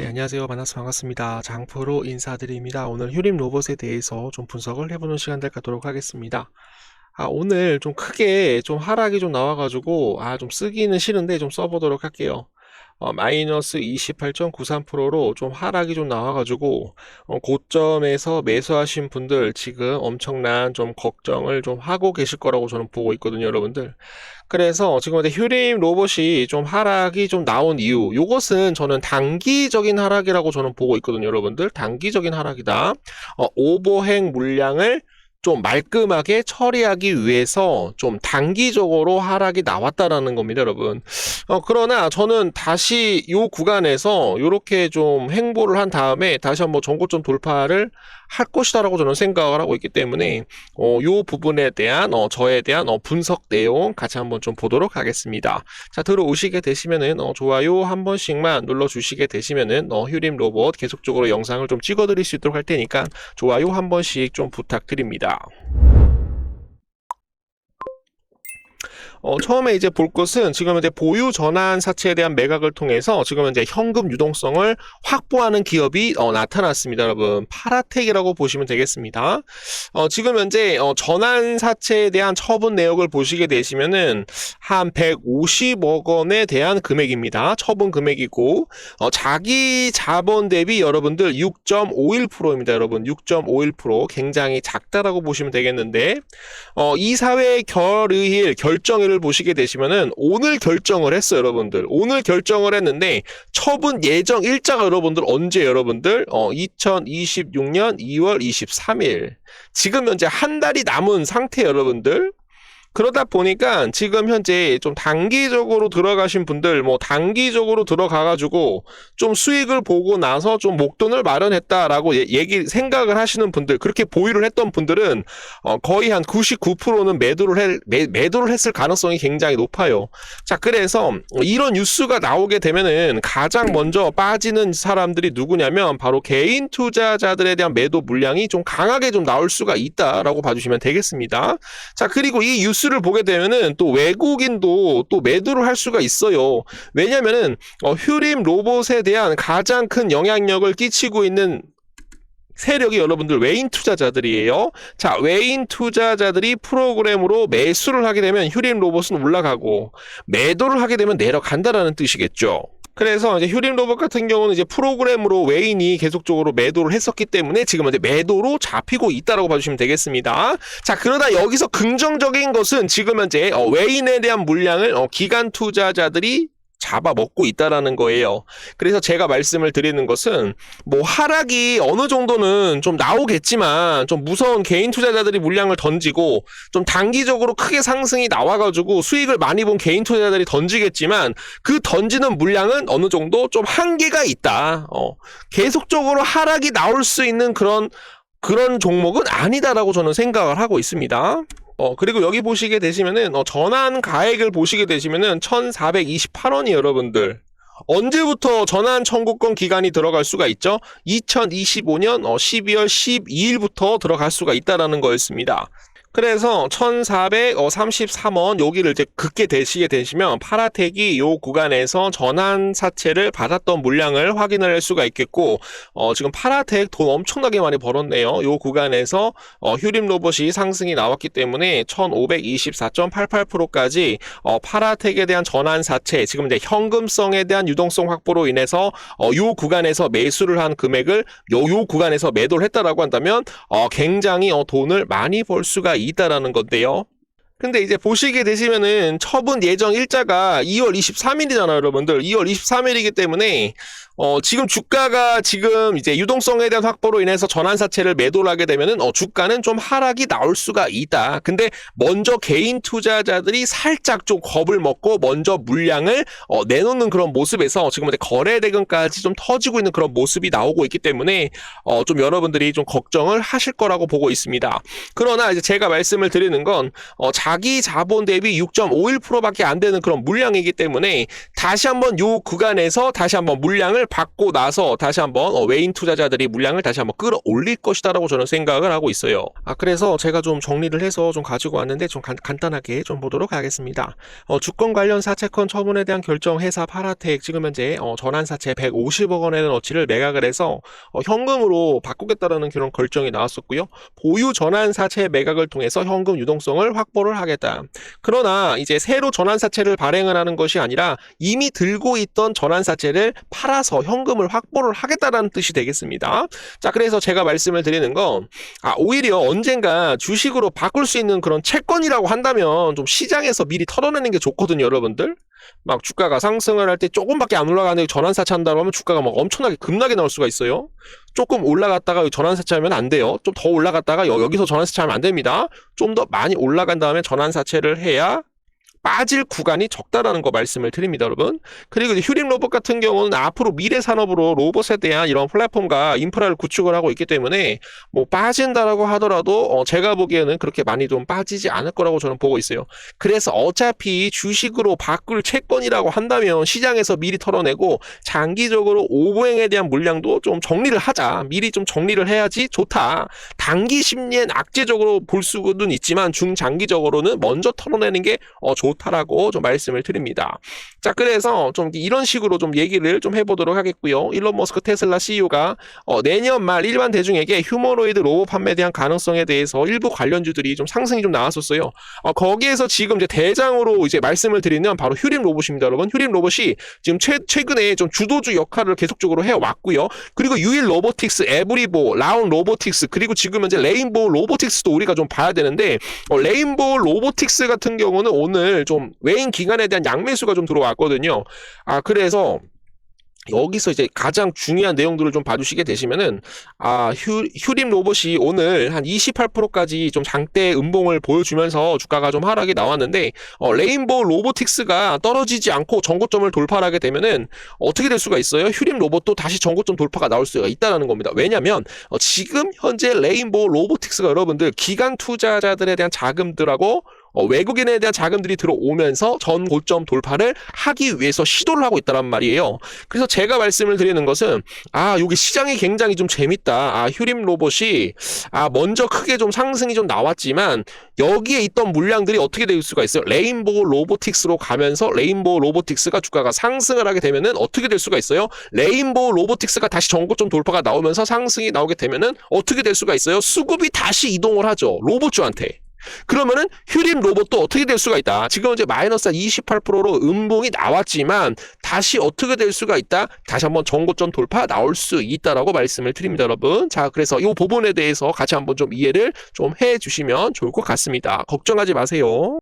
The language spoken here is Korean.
네, 안녕하세요. 만나서 반갑습니다. 장프로 인사드립니다. 오늘 휴림 로봇에 대해서 좀 분석을 해보는 시간 될 갖도록 하겠습니다. 오늘 좀 크게 좀 하락이 좀 나와가지고, 좀 쓰기는 싫은데 좀 써보도록 할게요. 마이너스 28.93%로 좀 하락이 좀 나와가지고, 고점에서 매수하신 분들 지금 엄청난 좀 걱정을 좀 하고 계실 거라고 저는 보고 있거든요, 여러분들. 그래서 지금 휴림 로봇이 좀 하락이 좀 나온 이유, 요것은 저는 단기적인 하락이라고 저는 보고 있거든요, 여러분들. 단기적인 하락이다. 오버행 물량을 좀 말끔하게 처리하기 위해서 좀 단기적으로 하락이 나왔다라는 겁니다, 여러분. 그러나 저는 다시 요 구간에서 이렇게 좀 횡보를 한 다음에 다시 한번 전고점 돌파를 할 것이다라고 저는 생각을 하고 있기 때문에 요 부분에 대한 저에 대한 분석 내용 같이 한번 좀 보도록 하겠습니다. 자, 들어오시게 되시면은 좋아요 한 번씩만 눌러주시게 되시면은 휴림 로봇 계속적으로 영상을 좀 찍어드릴 수 있도록 할 테니까 좋아요 한 번씩 좀 부탁드립니다. 처음에 이제 볼 것은 지금 이제 보유 전환 사채에 대한 매각을 통해서 지금 이제 현금 유동성을 확보하는 기업이 나타났습니다, 여러분. 파라텍이라고 보시면 되겠습니다. 지금 현재 전환 사채에 대한 처분 내역을 보시게 되시면은 한 150억 원에 대한 금액입니다. 처분 금액이고 자기 자본 대비 여러분들 6.51%입니다, 여러분. 6.51% 굉장히 작다라고 보시면 되겠는데 이사회 결의일 결정일을 보시게 되시면은 오늘 결정을 했어요, 여러분들. 오늘 결정을 했는데 처분 예정 일자가 여러분들 언제 여러분들 2026년 2월 23일 지금 현재 한 달이 남은 상태 여러분들. 그러다 보니까 지금 현재 좀 단기적으로 들어가신 분들 단기적으로 들어가가지고 좀 수익을 보고 나서 좀 목돈을 마련했다라고 생각을 하시는 분들, 그렇게 보유를 했던 분들은 거의 한 99%는 매도를 했을 가능성이 굉장히 높아요. 자, 그래서 이런 뉴스가 나오게 되면은 가장 먼저 빠지는 사람들이 누구냐면 바로 개인 투자자들에 대한 매도 물량이 좀 강하게 좀 나올 수가 있다라고 봐주시면 되겠습니다. 자, 그리고 이 뉴스를 보게 되면은 또 외국인도 또 매도를 할 수가 있어요. 왜냐면은 휴림 로봇에 대한 가장 큰 영향력을 끼치고 있는 세력이 여러분들 외인 투자자들이에요. 자, 외인 투자자들이 프로그램으로 매수를 하게 되면 휴림 로봇은 올라가고 매도를 하게 되면 내려간다라는 뜻이겠죠. 그래서 이제 휴림 로봇 같은 경우는 이제 프로그램으로 외인이 계속적으로 매도를 했었기 때문에 지금 이제 매도로 잡히고 있다라고 봐주시면 되겠습니다. 자, 그러다 여기서 긍정적인 것은 지금 현재 외인에 대한 물량을 기관 투자자들이 잡아먹고 있다라는 거예요. 그래서 제가 말씀을 드리는 것은 하락이 어느 정도는 좀 나오겠지만 좀 무서운 개인 투자자들이 물량을 던지고 좀 단기적으로 크게 상승이 나와가지고 수익을 많이 본 개인 투자자들이 던지겠지만 그 던지는 물량은 어느 정도 좀 한계가 있다. 계속적으로 하락이 나올 수 있는 그런 종목은 아니다라고 저는 생각을 하고 있습니다. 그리고 여기 보시게 되시면은 전환 가액을 보시게 되시면은 1,428원이 여러분들 언제부터 전환 청구권 기간이 들어갈 수가 있죠? 2025년 12월 12일부터 들어갈 수가 있다라는 거였습니다. 그래서 1,433원 여기를 이제 긋게 되시게 되시면 파라텍이 요 구간에서 전환 사채를 받았던 물량을 확인을 할 수가 있겠고 지금 파라텍 돈 엄청나게 많이 벌었네요. 요 구간에서 휴림 로봇이 상승이 나왔기 때문에 1,524.88%까지 파라텍에 대한 전환 사채, 지금 이제 현금성에 대한 유동성 확보로 인해서 요 구간에서 매수를 한 금액을 요 구간에서 매도를 했다라고 한다면 굉장히 돈을 많이 벌 수가 있다라는 건데요. 근데 이제 보시게 되시면은 처분 예정 일자가 2월 23일이잖아요, 여러분들. 2월 23일이기 때문에 지금 주가가 지금 이제 유동성에 대한 확보로 인해서 전환사채를 매도를 하게 되면은 주가는 좀 하락이 나올 수가 있다. 근데 먼저 개인 투자자들이 살짝 좀 겁을 먹고 먼저 물량을 내놓는 그런 모습에서 지금 거래 대금까지 좀 터지고 있는 그런 모습이 나오고 있기 때문에 좀 여러분들이 좀 걱정을 하실 거라고 보고 있습니다. 그러나 이제 제가 말씀을 드리는 건 자기 자본 대비 6.51%밖에 안 되는 그런 물량이기 때문에 다시 한번 요 구간에서 다시 한번 물량을 받고 나서 다시 한번 외인 투자자들이 물량을 다시 한번 끌어올릴 것이다라고 저는 생각을 하고 있어요. 그래서 제가 좀 정리를 해서 좀 가지고 왔는데 좀 간단하게 좀 보도록 하겠습니다. 주권 관련 사채권 처분에 대한 결정 회사 파라텍 지금 현재 전환사채 150억 원의 어치를 매각을 해서 현금으로 바꾸겠다라는 그런 결정이 나왔었고요. 보유 전환사채 매각을 통해서 현금 유동성을 확보를 하겠다. 그러나 이제 새로 전환사채를 발행을 하는 것이 아니라 이미 들고 있던 전환사채를 팔아서 현금을 확보를 하겠다라는 뜻이 되겠습니다. 자, 그래서 제가 말씀을 드리는 건 오히려 언젠가 주식으로 바꿀 수 있는 그런 채권이라고 한다면 좀 시장에서 미리 털어내는 게 좋거든요, 여러분들. 막 주가가 상승을 할 때 조금밖에 안 올라가는데 전환사채 한다고 하면 주가가 막 엄청나게 급락이 나올 수가 있어요. 조금 올라갔다가 전환사채 하면 안 돼요. 좀 더 올라갔다가 여기서 전환사채 하면 안 됩니다. 좀 더 많이 올라간 다음에 전환사채를 해야 빠질 구간이 적다라는 거 말씀을 드립니다, 여러분. 그리고 휴림 로봇 같은 경우는 앞으로 미래 산업으로 로봇에 대한 이런 플랫폼과 인프라를 구축을 하고 있기 때문에 뭐 빠진다라고 하더라도 제가 보기에는 그렇게 많이 좀 빠지지 않을 거라고 저는 보고 있어요. 그래서 어차피 주식으로 바꿀 채권이라고 한다면 시장에서 미리 털어내고 장기적으로 오보행에 대한 물량도 좀 정리를 하자. 미리 좀 정리를 해야지 좋다. 단기 심리엔 악재적으로 볼 수는 있지만 중장기적으로는 먼저 털어내는 게 좋다라고 좀 말씀을 드립니다. 자, 그래서 좀 이런 식으로 좀 얘기를 좀 해보도록 하겠고요. 일론 머스크 테슬라 CEO가 내년 말 일반 대중에게 휴머노이드 로봇 판매에 대한 가능성에 대해서 일부 관련주들이 좀 상승이 좀 나왔었어요. 거기에서 지금 이제 대장으로 이제 말씀을 드리면 바로 휴림 로봇입니다, 여러분. 휴림 로봇이 지금 최근에 좀 주도주 역할을 계속적으로 해왔고요. 그리고 유일 로보틱스, 에브리보, 라운 로보틱스, 그리고 지금 현재 레인보우 로보틱스도 우리가 좀 봐야 되는데 레인보우 로보틱스 같은 경우는 오늘 좀 외인 기관에 대한 양매수가 좀 들어왔거든요. 그래서 여기서 이제 가장 중요한 내용들을 좀 봐주시게 되시면은 휴림 로봇이 오늘 한 28%까지 좀 장대 음봉을 보여주면서 주가가 좀 하락이 나왔는데 레인보우 로보틱스가 떨어지지 않고 전고점을 돌파를 하게 되면은 어떻게 될 수가 있어요? 휴림 로봇도 다시 전고점 돌파가 나올 수가 있다는 겁니다. 왜냐면 지금 현재 레인보우 로보틱스가 여러분들 기관 투자자들에 대한 자금들하고 외국인에 대한 자금들이 들어오면서 전 고점 돌파를 하기 위해서 시도를 하고 있다란 말이에요. 그래서 제가 말씀을 드리는 것은 여기 시장이 굉장히 좀 재밌다. 휴림 로봇이 먼저 크게 좀 상승이 좀 나왔지만 여기에 있던 물량들이 어떻게 될 수가 있어요? 레인보우 로보틱스로 가면서 레인보우 로보틱스가 주가가 상승을 하게 되면은 어떻게 될 수가 있어요? 레인보우 로보틱스가 다시 전고점 돌파가 나오면서 상승이 나오게 되면은 어떻게 될 수가 있어요? 수급이 다시 이동을 하죠. 로봇주한테. 그러면은 휴림 로봇도 어떻게 될 수가 있다. 지금 이제 마이너스 28%로 음봉이 나왔지만 다시 어떻게 될 수가 있다. 다시 한번 전고점 돌파 나올 수 있다라고 말씀을 드립니다, 여러분. 자, 그래서 이 부분에 대해서 같이 한번 좀 이해를 좀 해주시면 좋을 것 같습니다. 걱정하지 마세요.